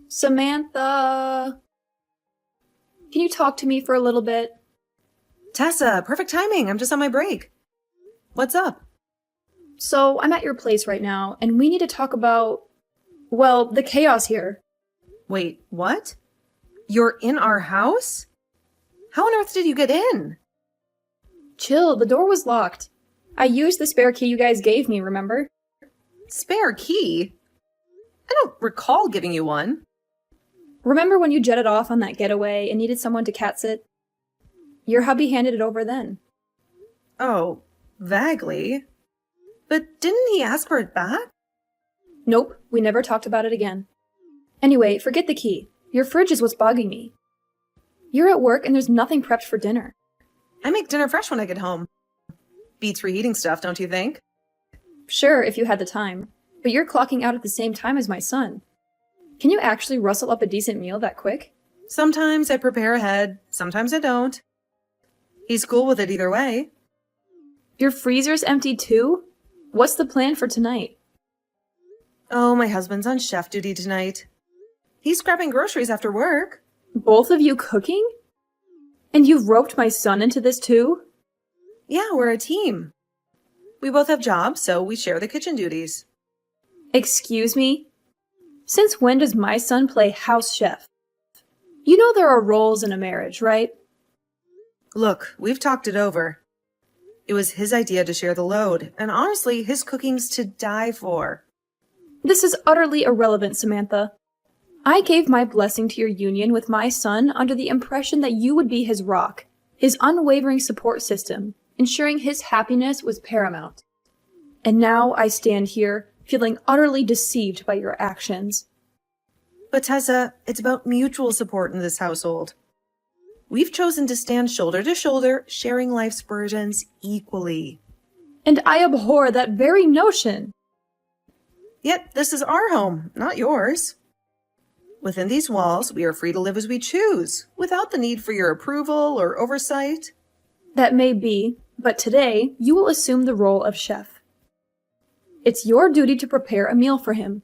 Samantha! Can you talk to me for a little bit? Tessa, perfect timing. I'm just on my break. What's up? So, I'm at your place right now, and we need to talk about, well, the chaos here. Wait, what? You're in our house? How on earth did you get in? Chill, the door was locked. I used the spare key you guys gave me, remember? Spare key? I don't recall giving you one. Remember when you jetted off on that getaway and needed someone to cat sit? Your hubby handed it over then. Oh, vaguely. But didn't he ask for it back? Nope, we never talked about it again. Anyway, forget the key. Your fridge is what's bugging me. You're at work and there's nothing prepped for dinner. I make dinner fresh when I get home. Beats reheating stuff, don't you think? Sure, if you had the time. But you're clocking out at the same time as my son. Can you actually rustle up a decent meal that quick? Sometimes I prepare ahead, sometimes I don't. He's cool with it either way. Your freezer's empty too? What's the plan for tonight? Oh, my husband's on chef duty tonight. He's grabbing groceries after work. Both of you cooking? And you've roped my son into this too? Yeah, we're a team. We both have jobs, so we share the kitchen duties. Excuse me? Since when does my son play house chef? You know there are roles in a marriage, right? Look, we've talked it over. It was his idea to share the load, and honestly, his cooking's to die for. This is utterly irrelevant, Samantha. I gave my blessing to your union with my son under the impression that you would be his rock, his unwavering support system, ensuring his happiness was paramount. And now I stand here, feeling utterly deceived by your actions. But Tessa, it's about mutual support in this household. We've chosen to stand shoulder to shoulder, sharing life's burdens equally. And I abhor that very notion. Yet this is our home, not yours. Within these walls, we are free to live as we choose, without the need for your approval or oversight. That may be, but today you will assume the role of chef. It's your duty to prepare a meal for him.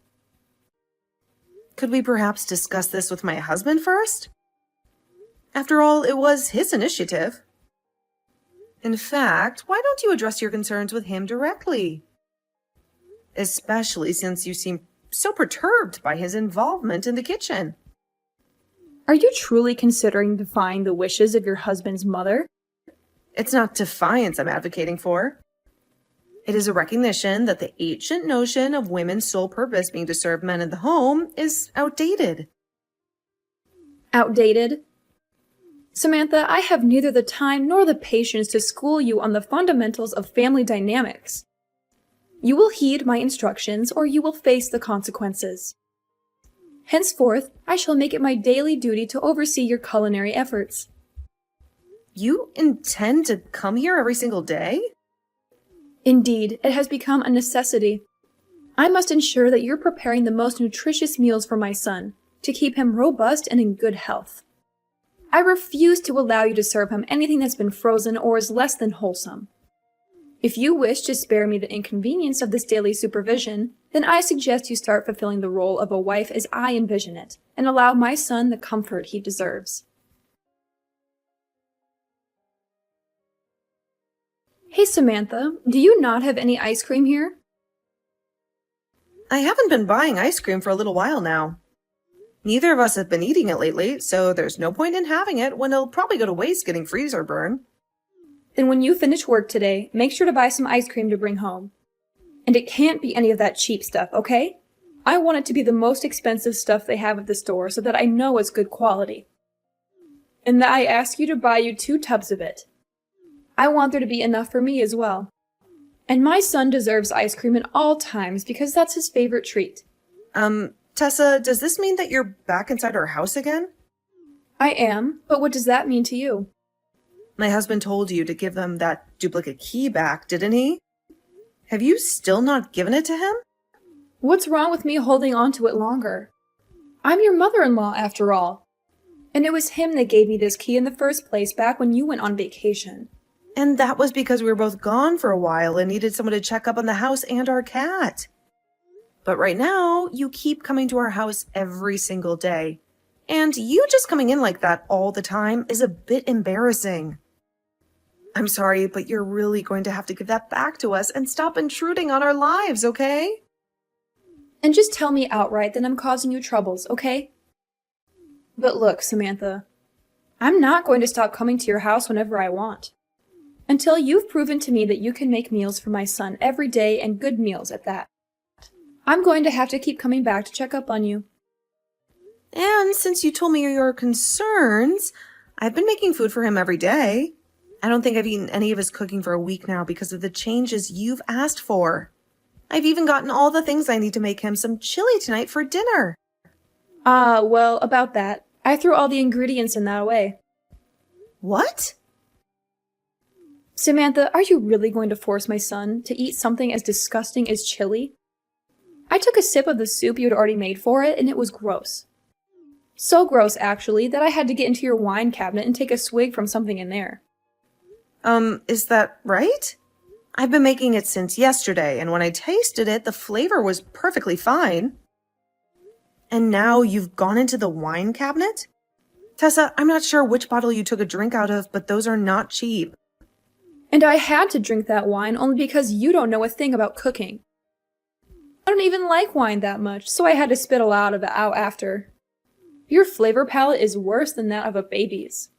Could we perhaps discuss this with my husband first? After all, it was his initiative. In fact, why don't you address your concerns with him directly? Especially since you seem so perturbed by his involvement in the kitchen. Are you truly considering defying the wishes of your husband's mother? It's not defiance I'm advocating for. It is a recognition that the ancient notion of women's sole purpose being to serve men in the home is outdated. Outdated? Samantha, I have neither the time nor the patience to school you on the fundamentals of family dynamics. You will heed my instructions or you will face the consequences. Henceforth, I shall make it my daily duty to oversee your culinary efforts. You intend to come here every single day? Indeed, it has become a necessity. I must ensure that you're preparing the most nutritious meals for my son, to keep him robust and in good health. I refuse to allow you to serve him anything that's been frozen or is less than wholesome. If you wish to spare me the inconvenience of this daily supervision, then I suggest you start fulfilling the role of a wife as I envision it, and allow my son the comfort he deserves. Hey Samantha, do you not have any ice cream here? I haven't been buying ice cream for a little while now. Neither of us have been eating it lately, so there's no point in having it when it'll probably go to waste getting freezer burn. Then when you finish work today, make sure to buy some ice cream to bring home. And it can't be any of that cheap stuff, okay? I want it to be the most expensive stuff they have at the store so that I know it's good quality. And that I ask you to buy you 2 tubs of it. I want there to be enough for me as well. And my son deserves ice cream at all times because that's his favorite treat. Tessa, does this mean that you're back inside our house again? I am, but what does that mean to you? My husband told you to give them that duplicate key back, didn't he? Have you still not given it to him? What's wrong with me holding on to it longer? I'm your mother-in-law, after all. And it was him that gave me this key in the first place back when you went on vacation. And that was because we were both gone for a while and needed someone to check up on the house and our cat. But right now, you keep coming to our house every single day. And you just coming in like that all the time is a bit embarrassing. I'm sorry, but you're really going to have to give that back to us and stop intruding on our lives, okay? And just tell me outright that I'm causing you troubles, okay? But look, Samantha, I'm not going to stop coming to your house whenever I want. Until you've proven to me that you can make meals for my son every day and good meals at that. I'm going to have to keep coming back to check up on you. And since you told me your concerns, I've been making food for him every day. I don't think I've eaten any of his cooking for a week now because of the changes you've asked for. I've even gotten all the things I need to make him some chili tonight for dinner. Well, about that, I threw all the ingredients in that away. What? Samantha, are you really going to force my son to eat something as disgusting as chili? I took a sip of the soup you had already made for it, and it was gross. So gross, actually, that I had to get into your wine cabinet and take a swig from something in there. Is that right? I've been making it since yesterday, and when I tasted it, the flavor was perfectly fine. And now you've gone into the wine cabinet? Tessa, I'm not sure which bottle you took a drink out of, but those are not cheap. And I had to drink that wine only because you don't know a thing about cooking. I don't even like wine that much, so I had to spit a lot of it out after. Your flavor palette is worse than that of a baby's.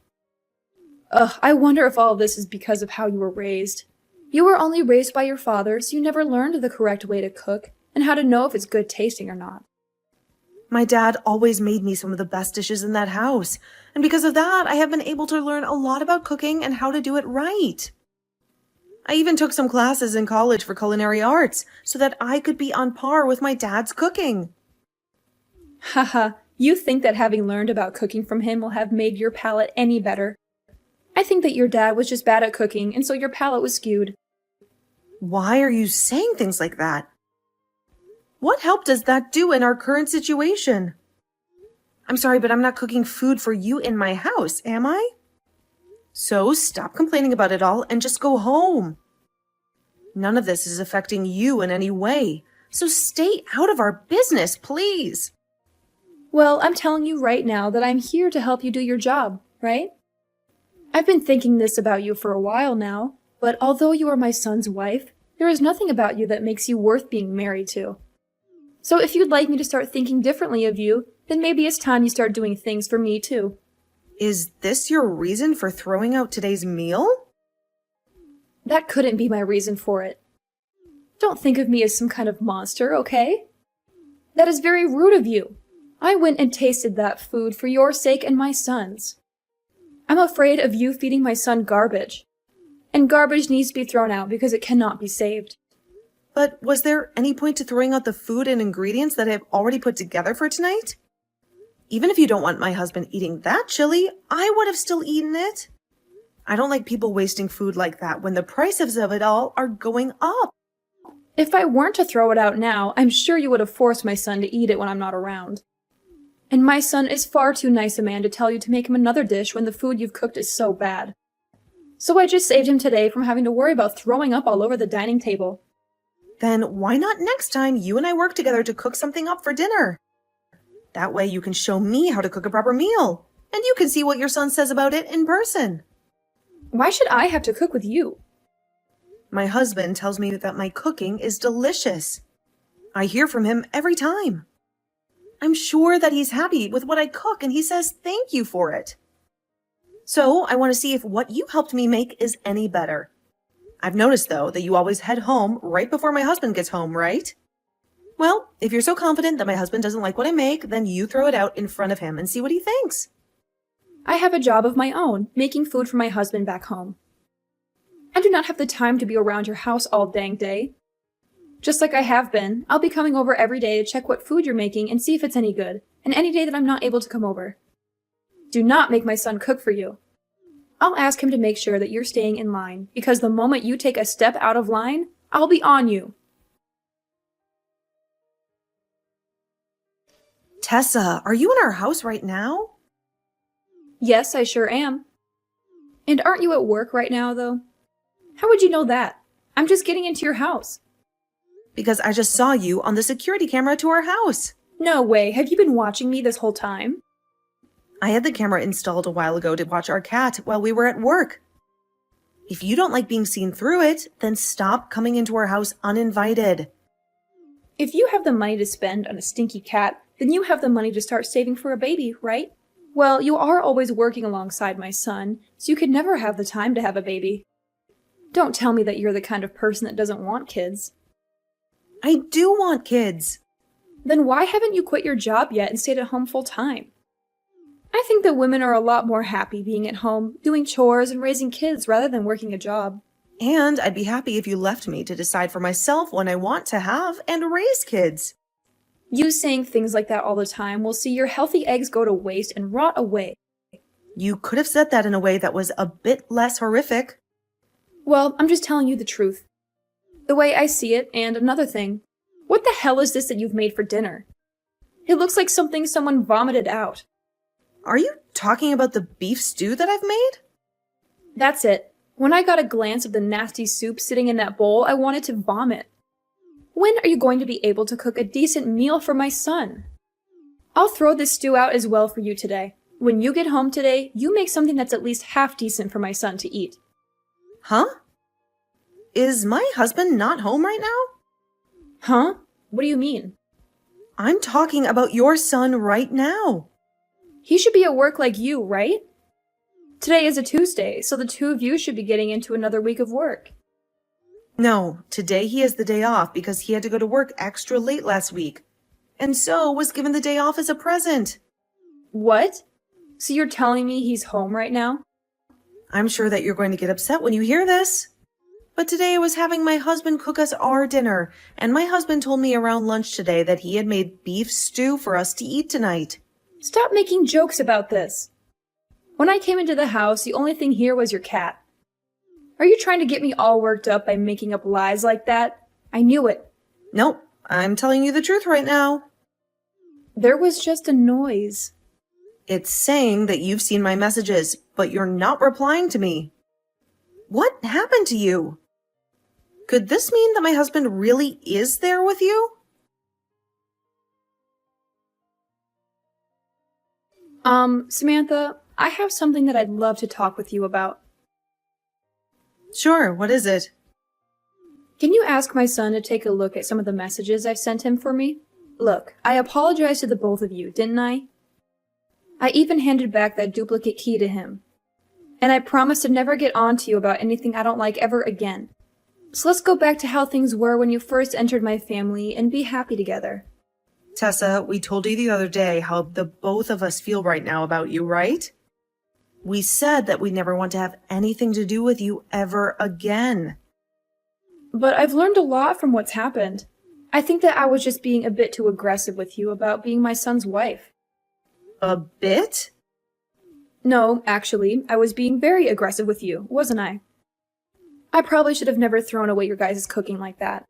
Ugh, I wonder if all of this is because of how you were raised. You were only raised by your father, so you never learned the correct way to cook and how to know if it's good tasting or not. My dad always made me some of the best dishes in that house, and because of that, I have been able to learn a lot about cooking and how to do it right. I even took some classes in college for culinary arts so that I could be on par with my dad's cooking. Haha, you think that having learned about cooking from him will have made your palate any better. I think that your dad was just bad at cooking, and so your palate was skewed. Why are you saying things like that? What help does that do in our current situation? I'm sorry, but I'm not cooking food for you in my house, am I? So stop complaining about it all and just go home. None of this is affecting you in any way, so stay out of our business, please. Well, I'm telling you right now that I'm here to help you do your job, right? I've been thinking this about you for a while now, but although you are my son's wife, there is nothing about you that makes you worth being married to. So if you'd like me to start thinking differently of you, then maybe it's time you start doing things for me too. Is this your reason for throwing out today's meal? That couldn't be my reason for it. Don't think of me as some kind of monster, okay? That is very rude of you. I went and tasted that food for your sake and my son's. I'm afraid of you feeding my son garbage. And garbage needs to be thrown out because it cannot be saved. But was there any point to throwing out the food and ingredients that I've already put together for tonight? Even if you don't want my husband eating that chili, I would have still eaten it. I don't like people wasting food like that when the prices of it all are going up. If I weren't to throw it out now, I'm sure you would have forced my son to eat it when I'm not around. And my son is far too nice a man to tell you to make him another dish when the food you've cooked is so bad. So I just saved him today from having to worry about throwing up all over the dining table. Then why not next time you and I work together to cook something up for dinner? That way you can show me how to cook a proper meal, and you can see what your son says about it in person. Why should I have to cook with you? My husband tells me that my cooking is delicious. I hear from him every time. I'm sure that he's happy with what I cook, and he says thank you for it. So I want to see if what you helped me make is any better. I've noticed, though, that you always head home right before my husband gets home, right? Well, if you're so confident that my husband doesn't like what I make, then you throw it out in front of him and see what he thinks. I have a job of my own, making food for my husband back home. I do not have the time to be around your house all dang day. Just like I have been, I'll be coming over every day to check what food you're making and see if it's any good, and any day that I'm not able to come over. Do not make my son cook for you. I'll ask him to make sure that you're staying in line, because the moment you take a step out of line, I'll be on you. Tessa, are you in our house right now? Yes, I sure am. And aren't you at work right now, though? How would you know that? I'm just getting into your house. because I just saw you on the security camera to our house. No way, have you been watching me this whole time? I had the camera installed a while ago to watch our cat while we were at work. If you don't like being seen through it, then stop coming into our house uninvited. If you have the money to spend on a stinky cat, then you have the money to start saving for a baby, right? Well, you are always working alongside my son, so you could never have the time to have a baby. Don't tell me that you're the kind of person that doesn't want kids. I do want kids. Then why haven't you quit your job yet and stayed at home full time? I think that women are a lot more happy being at home, doing chores and raising kids rather than working a job. And I'd be happy if you left me to decide for myself when I want to have and raise kids. You saying things like that all the time will see your healthy eggs go to waste and rot away. You could have said that in a way that was a bit less horrific. Well, I'm just telling you the truth. The way I see it, and another thing. What the hell is this that you've made for dinner? It looks like something someone vomited out. Are you talking about the beef stew that I've made? That's it. When I got a glance of the nasty soup sitting in that bowl, I wanted to vomit. When are you going to be able to cook a decent meal for my son? I'll throw this stew out as well for you today. When you get home today, you make something that's at least half decent for my son to eat. Huh? Is my husband not home right now? Huh? What do you mean? I'm talking about your son right now. He should be at work like you, right? Today is a Tuesday, so the two of you should be getting into another week of work. No, today he has the day off because he had to go to work extra late last week, and so was given the day off as a present. What? So you're telling me he's home right now? I'm sure that you're going to get upset when you hear this. But today I was having my husband cook us our dinner, and my husband told me around lunch today that he had made beef stew for us to eat tonight. Stop making jokes about this. When I came into the house, the only thing here was your cat. Are you trying to get me all worked up by making up lies like that? I knew it. Nope, I'm telling you the truth right now. There was just a noise. It's saying that you've seen my messages, but you're not replying to me. What happened to you? Could this mean that my husband really is there with you? Samantha, I have something that I'd love to talk with you about. Sure, what is it? Can you ask my son to take a look at some of the messages I've sent him for me? Look, I apologized to the both of you, didn't I? I even handed back that duplicate key to him. And I promised to never get on to you about anything I don't like ever again. So let's go back to how things were when you first entered my family and be happy together. Tessa, we told you the other day how the both of us feel right now about you, right? We said that we never want to have anything to do with you ever again. But I've learned a lot from what's happened. I think that I was just being a bit too aggressive with you about being my son's wife. A bit? No, actually, I was being very aggressive with you, wasn't I? I probably should have never thrown away your guys' cooking like that.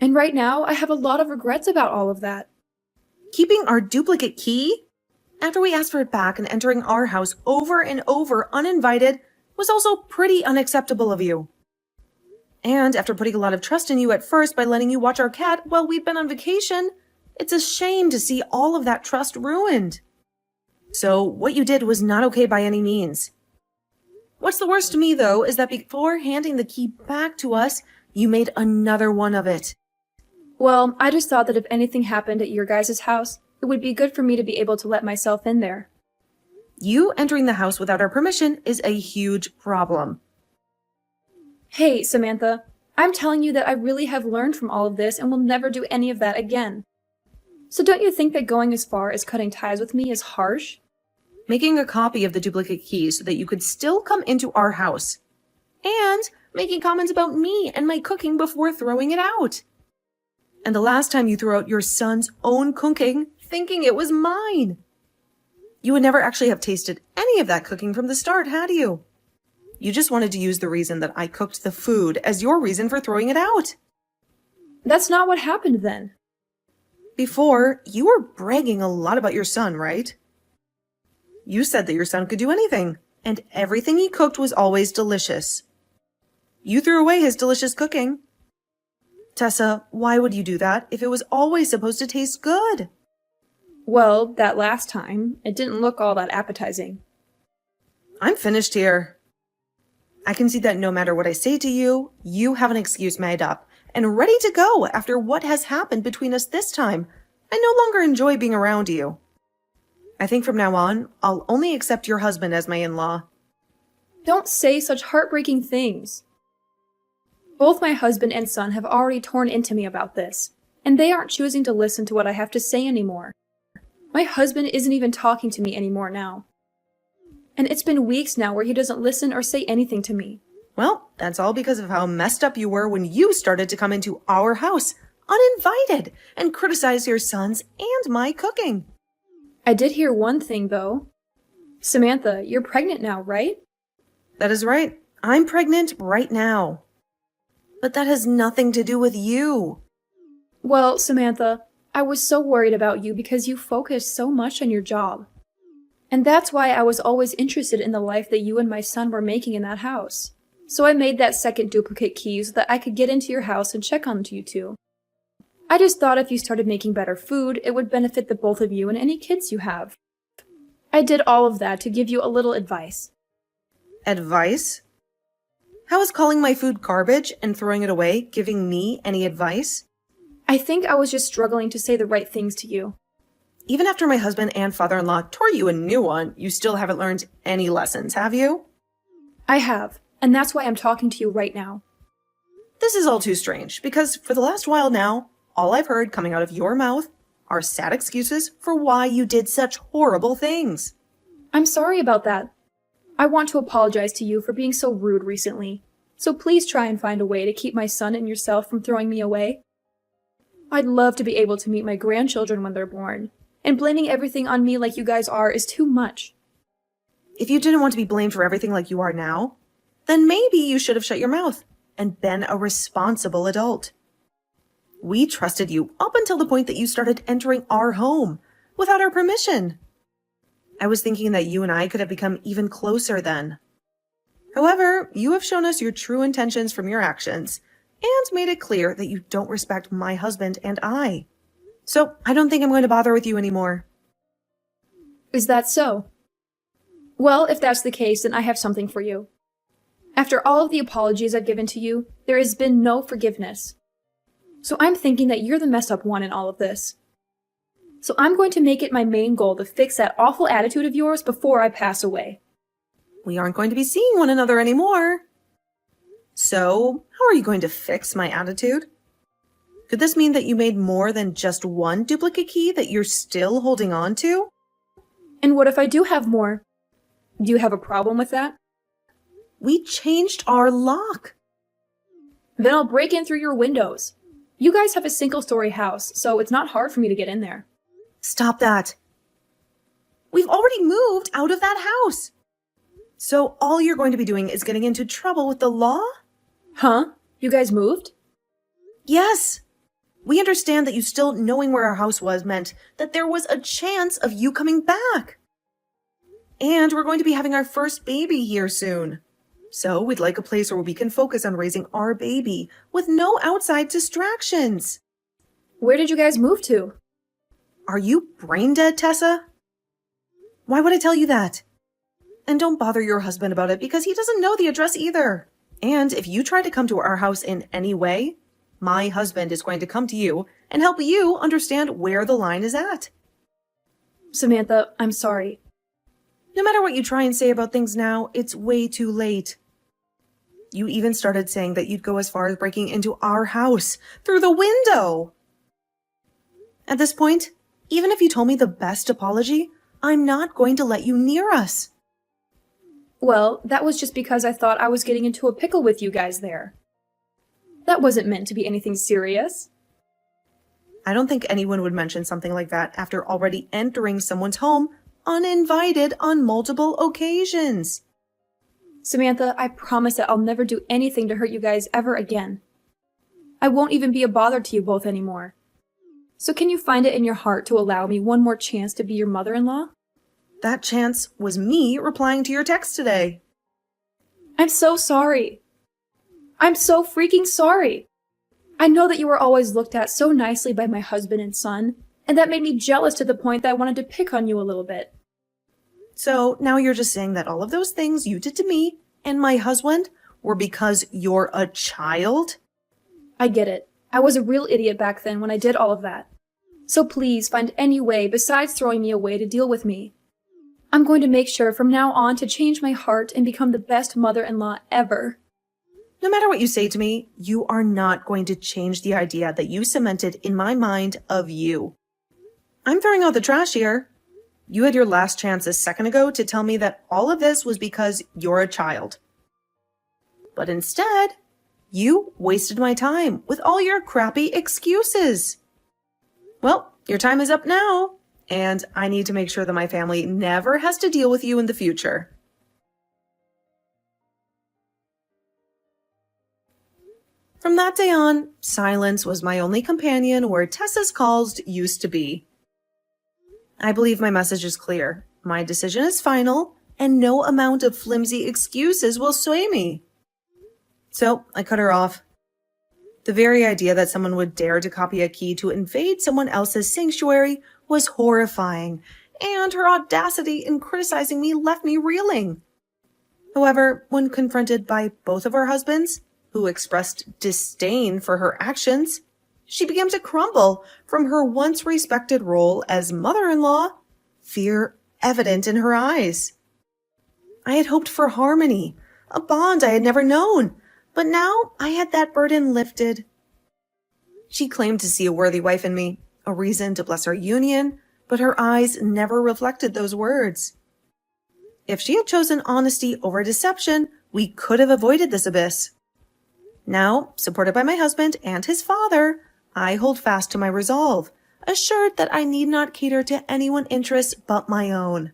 And right now, I have a lot of regrets about all of that. Keeping our duplicate key? After we asked for it back and entering our house over and over uninvited was also pretty unacceptable of you. And after putting a lot of trust in you at first by letting you watch our cat while we've been on vacation, it's a shame to see all of that trust ruined. So what you did was not okay by any means. What's the worst to me, though, is that before handing the key back to us, you made another one of it. Well, I just thought that if anything happened at your guys' house, it would be good for me to be able to let myself in there. You entering the house without our permission is a huge problem. Hey, Samantha, I'm telling you that I really have learned from all of this and will never do any of that again. So don't you think that going as far as cutting ties with me is harsh? Making a copy of the duplicate key so that you could still come into our house. And making comments about me and my cooking before throwing it out. And the last time you threw out your son's own cooking, thinking it was mine. You would never actually have tasted any of that cooking from the start, had you? You just wanted to use the reason that I cooked the food as your reason for throwing it out. That's not what happened then. Before, you were bragging a lot about your son, right? You said that your son could do anything, and everything he cooked was always delicious. You threw away his delicious cooking. Tessa, why would you do that if it was always supposed to taste good? Well, that last time, it didn't look all that appetizing. I'm finished here. I can see that no matter what I say to you, you have an excuse made up and ready to go after what has happened between us this time. I no longer enjoy being around you. I think from now on, I'll only accept your husband as my in-law. Don't say such heartbreaking things. Both my husband and son have already torn into me about this, and they aren't choosing to listen to what I have to say anymore. My husband isn't even talking to me anymore now. And it's been weeks now where he doesn't listen or say anything to me. Well, that's all because of how messed up you were when you started to come into our house uninvited and criticize your sons and my cooking. I did hear one thing, though. Samantha, you're pregnant now, right? That is right. I'm pregnant right now. But that has nothing to do with you. Well, Samantha, I was so worried about you because you focused so much on your job. And that's why I was always interested in the life that you and my son were making in that house. So I made that second duplicate key so that I could get into your house and check on you two. I just thought if you started making better food, it would benefit the both of you and any kids you have. I did all of that to give you a little advice. Advice? How is calling my food garbage and throwing it away giving me any advice? I think I was just struggling to say the right things to you. Even after my husband and father-in-law tore you a new one, you still haven't learned any lessons, have you? I have, and that's why I'm talking to you right now. This is all too strange, because for the last while now, all I've heard coming out of your mouth are sad excuses for why you did such horrible things. I'm sorry about that. I want to apologize to you for being so rude recently, so please try and find a way to keep my son and yourself from throwing me away. I'd love to be able to meet my grandchildren when they're born, and blaming everything on me like you guys are is too much. If you didn't want to be blamed for everything like you are now, then maybe you should have shut your mouth and been a responsible adult. We trusted you up until the point that you started entering our home without our permission. I was thinking that you and I could have become even closer then. However, you have shown us your true intentions from your actions and made it clear that you don't respect my husband and I. So I don't think I'm going to bother with you anymore. Is that so? Well, if that's the case, then I have something for you. After all of the apologies I've given to you, there has been no forgiveness. So I'm thinking that you're the mess-up one in all of this. So I'm going to make it my main goal to fix that awful attitude of yours before I pass away. We aren't going to be seeing one another anymore. So, how are you going to fix my attitude? Could this mean that you made more than just one duplicate key that you're still holding on to? And what if I do have more? Do you have a problem with that? We changed our lock. Then I'll break in through your windows. You guys have a single-story house, so it's not hard for me to get in there. Stop that. We've already moved out of that house. So all you're going to be doing is getting into trouble with the law? Huh? You guys moved? Yes. We understand that you still knowing where our house was meant that there was a chance of you coming back. And we're going to be having our first baby here soon. So we'd like a place where we can focus on raising our baby with no outside distractions. Where did you guys move to? Are you brain dead, Tessa? Why would I tell you that? And don't bother your husband about it because he doesn't know the address either. And if you try to come to our house in any way, my husband is going to come to you and help you understand where the line is at. Samantha, I'm sorry. No matter what you try and say about things now, it's way too late. You even started saying that you'd go as far as breaking into our house through the window. At this point, even if you told me the best apology, I'm not going to let you near us. Well, that was just because I thought I was getting into a pickle with you guys there. That wasn't meant to be anything serious. I don't think anyone would mention something like that after already entering someone's home uninvited on multiple occasions. Samantha, I promise that I'll never do anything to hurt you guys ever again. I won't even be a bother to you both anymore. So can you find it in your heart to allow me one more chance to be your mother-in-law? That chance was me replying to your text today. I'm so sorry. I'm so freaking sorry. I know that you were always looked at so nicely by my husband and son, and that made me jealous to the point that I wanted to pick on you a little bit. So now you're just saying that all of those things you did to me and my husband were because you're a child? I get it. I was a real idiot back then when I did all of that. So please find any way besides throwing me away to deal with me. I'm going to make sure from now on to change my heart and become the best mother-in-law ever. No matter what you say to me, you are not going to change the idea that you cemented in my mind of you. I'm throwing out the trash here. You had your last chance a second ago to tell me that all of this was because you're a child. But instead, you wasted my time with all your crappy excuses. Well, your time is up now, and I need to make sure that my family never has to deal with you in the future. From that day on, silence was my only companion where Tessa's calls used to be. I believe my message is clear. My decision is final, and no amount of flimsy excuses will sway me. So I cut her off. The very idea that someone would dare to copy a key to invade someone else's sanctuary was horrifying, and her audacity in criticizing me left me reeling. However, when confronted by both of her husbands, who expressed disdain for her actions, she began to crumble from her once respected role as mother-in-law, fear evident in her eyes. I had hoped for harmony, a bond I had never known, but now I had that burden lifted. She claimed to see a worthy wife in me, a reason to bless our union, but her eyes never reflected those words. If she had chosen honesty over deception, we could have avoided this abyss. Now, supported by my husband and his father, I hold fast to my resolve, assured that I need not cater to anyone's interests but my own.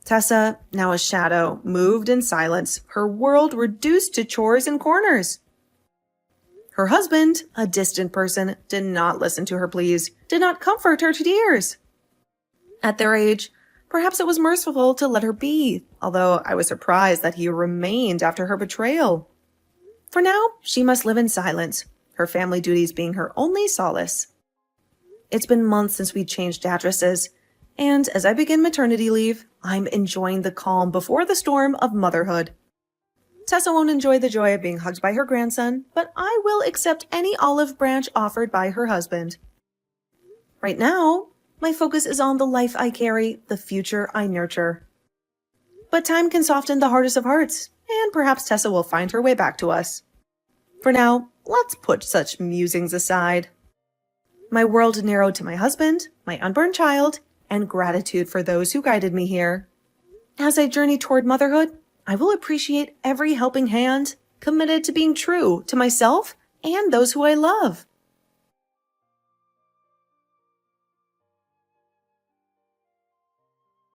Tessa, now a shadow, moved in silence, her world reduced to chores and corners. Her husband, a distant person, did not listen to her pleas, did not comfort her to tears. At their age, perhaps it was merciful to let her be, although I was surprised that he remained after her betrayal. For now, she must live in silence, her family duties being her only solace. It's been months since we changed addresses, and as I begin maternity leave, I'm enjoying the calm before the storm of motherhood. Tessa won't enjoy the joy of being hugged by her grandson, but I will accept any olive branch offered by her husband. Right now, my focus is on the life I carry, the future I nurture. But time can soften the hardest of hearts, and perhaps Tessa will find her way back to us. For now, let's put such musings aside. My world narrowed to my husband, my unborn child, and gratitude for those who guided me here. As I journey toward motherhood, I will appreciate every helping hand, committed to being true to myself and those who I love.